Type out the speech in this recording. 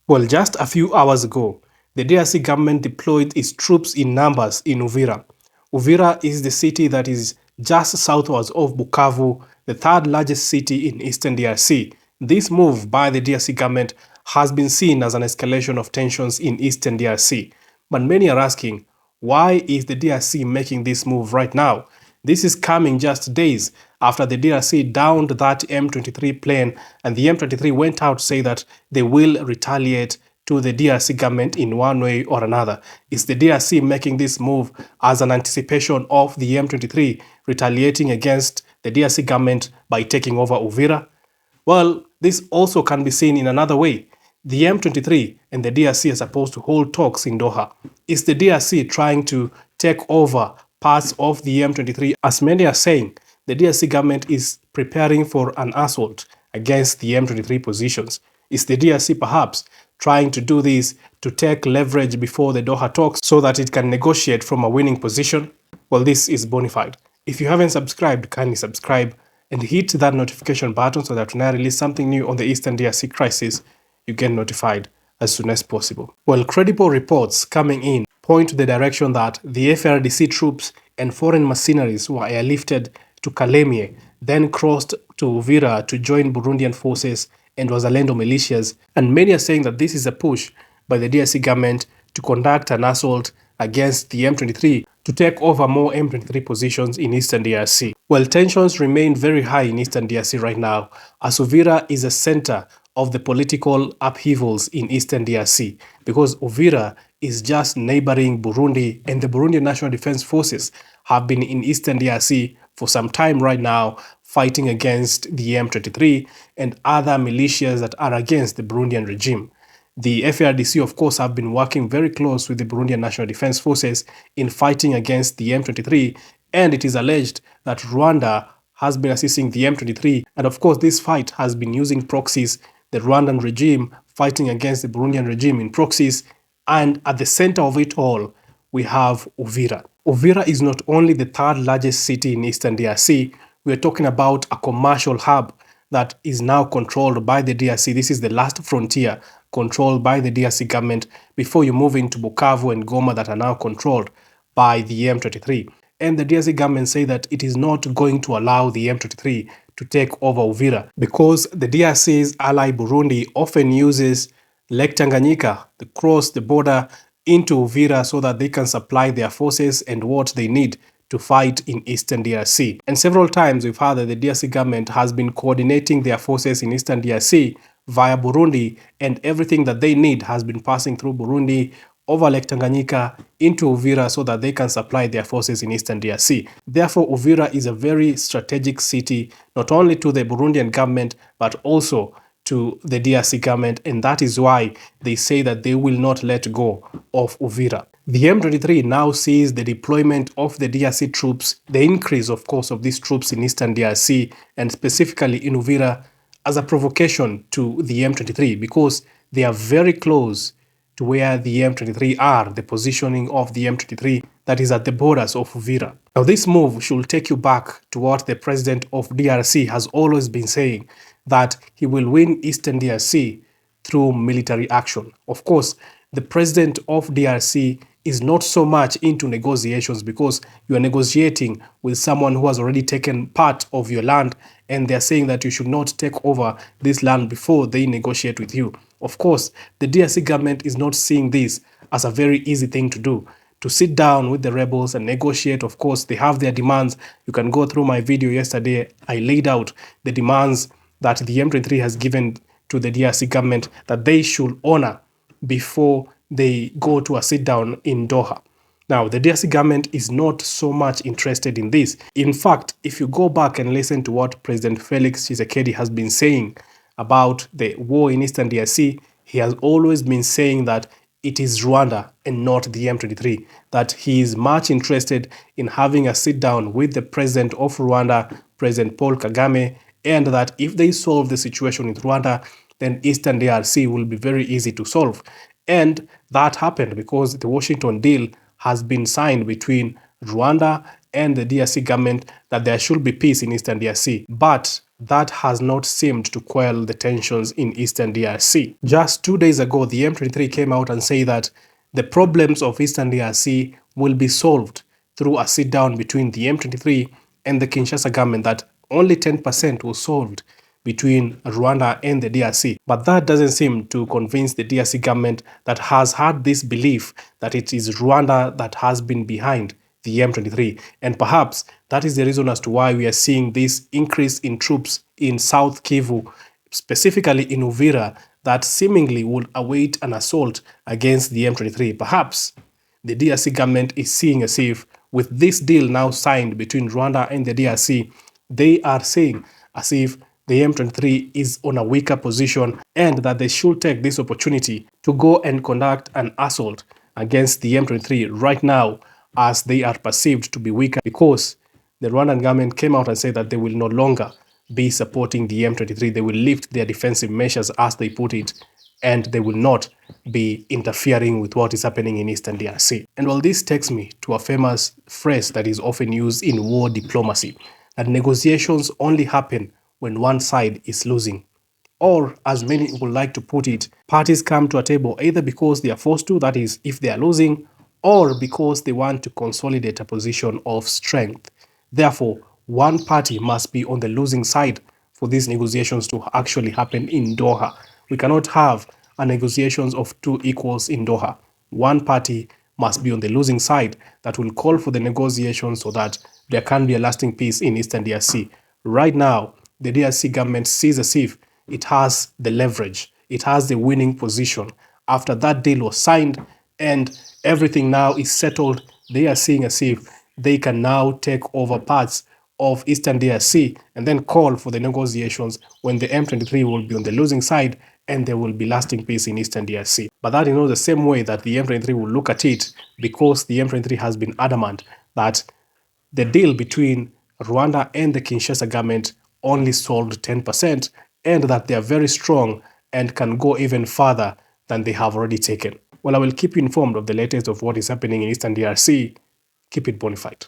Well, just a few hours ago, the DRC government deployed its troops in numbers in Uvira. Uvira is the city that is just southwards of Bukavu, the third largest city in eastern DRC. This move by the DRC government has been seen as an escalation of tensions in eastern DRC. But many are asking, why is the DRC making this move right now? This is coming just days after the DRC downed that M23 plane, and the M23 went out to say that they will retaliate to the DRC government in one way or another. Is the DRC making this move as an anticipation of the M23 retaliating against the DRC government by taking over Uvira? Well, this also can be seen in another way. The M23 and the DRC are supposed to hold talks in Doha. Is the DRC trying to take over parts of the M23? As many are saying, the DRC government is preparing for an assault against the M23 positions. Is the DRC perhaps trying to do this to take leverage before the Doha talks so that it can negotiate from a winning position? Well, this is bona fide. If you haven't subscribed, kindly subscribe and hit that notification button so that when I release something new on the Eastern DRC crisis, you get notified as soon as possible. Well, credible reports coming in point to the direction that the FARDC troops and foreign mercenaries were airlifted to Kalemie, then crossed to Uvira to join Burundian forces and Wazalendo militias, and many are saying that this is a push by the DRC government to conduct an assault against the M23 to take over more M23 positions in eastern DRC. Well, tensions remain very high in eastern DRC right now, as Uvira is a center of the political upheavals in eastern DRC, because Uvira is just neighboring Burundi, and the Burundian National Defense Forces have been in eastern DRC for some time right now, fighting against the M23 and other militias that are against the Burundian regime. The FARDC, of course, have been working very close with the Burundian National Defense Forces in fighting against the M23, and it is alleged that Rwanda has been assisting the M23, and of course this fight has been using proxies, the Rwandan regime fighting against the Burundian regime in proxies, and at the center of it all, we have Uvira. Uvira is not only the third largest city in eastern DRC, we are talking about a commercial hub that is now controlled by the DRC. This is the last frontier controlled by the DRC government before you move into Bukavu and Goma that are now controlled by the M23. And the DRC government say that it is not going to allow the M23 to take over Uvira because the DRC's ally Burundi often uses Lake Tanganyika to cross the border into Uvira so that they can supply their forces and what they need to fight in eastern DRC. And several times we've heard that the DRC government has been coordinating their forces in eastern DRC via Burundi, and everything that they need has been passing through Burundi over Lake Tanganyika into Uvira so that they can supply their forces in eastern DRC. Therefore, Uvira is a very strategic city, not only to the Burundian government, but also to the DRC government, and that is why they say that they will not let go of Uvira. The M23 now sees the deployment of the DRC troops, the increase, of course, of these troops in eastern DRC, and specifically in Uvira, as a provocation to the M23 because they are very close to where the M23 are, the positioning of the M23 that is at the borders of Uvira. Now, this move should take you back to what the president of DRC has always been saying, that he will win eastern DRC through military action. Of course, the president of DRC is not so much into negotiations because you are negotiating with someone who has already taken part of your land, and they're saying that you should not take over this land before they negotiate with you. Of course, the DRC government is not seeing this as a very easy thing to do. To sit down with the rebels and negotiate, of course, they have their demands. You can go through my video yesterday. I laid out the demands that the M23 has given to the DRC government that they should honor before they go to a sit-down in Doha. Now, the DRC government is not so much interested in this. In fact, if you go back and listen to what President Felix Tshisekedi has been saying about the war in eastern DRC, he has always been saying that it is Rwanda and not the M23, that he is much interested in having a sit-down with the president of Rwanda, President Paul Kagame, and that if they solve the situation in Rwanda, then eastern DRC will be very easy to solve. And that happened because the Washington deal has been signed between Rwanda and the DRC government that there should be peace in eastern DRC. But that has not seemed to quell the tensions in Eastern DRC. Just 2 days ago, the M23 came out and said that the problems of Eastern DRC will be solved through a sit-down between the M23 and the Kinshasa government, that only 10% was solved between Rwanda and the DRC. But that doesn't seem to convince the DRC government, that has had this belief that it is Rwanda that has been behind the M23. And perhaps that is the reason as to why we are seeing this increase in troops in South Kivu, specifically in Uvira, that seemingly would await an assault against the M23. Perhaps the DRC government is seeing as if, with this deal now signed between Rwanda and the DRC, they are saying as if the M23 is on a weaker position and that they should take this opportunity to go and conduct an assault against the M23 right now, as they are perceived to be weaker, because the Rwandan government came out and said that they will no longer be supporting the M23. They will lift their defensive measures, as they put it, and they will not be interfering with what is happening in Eastern DRC. And well, this takes me to a famous phrase that is often used in war diplomacy, that negotiations only happen when one side is losing. Or, as many would like to put it, parties come to a table either because they are forced to, that is, if they are losing, or because they want to consolidate a position of strength. Therefore, one party must be on the losing side for these negotiations to actually happen in Doha. We cannot have a negotiations of two equals in Doha. One party must be on the losing side that will call for the negotiations so that there can be a lasting peace in Eastern DRC. Right now, the DRC government sees as if it has the leverage, it has the winning position. After that deal was signed and everything now is settled, they are seeing as if they can now take over parts of Eastern DRC and then call for the negotiations when the M23 will be on the losing side and there will be lasting peace in Eastern DRC. But that is not the same way that the M23 will look at it, because the M23 has been adamant that the deal between Rwanda and the Kinshasa government only solved 10%, and that they are very strong and can go even further than they have already taken. Well, I will keep you informed of the latest of what is happening in Eastern DRC. Keep it bona fide.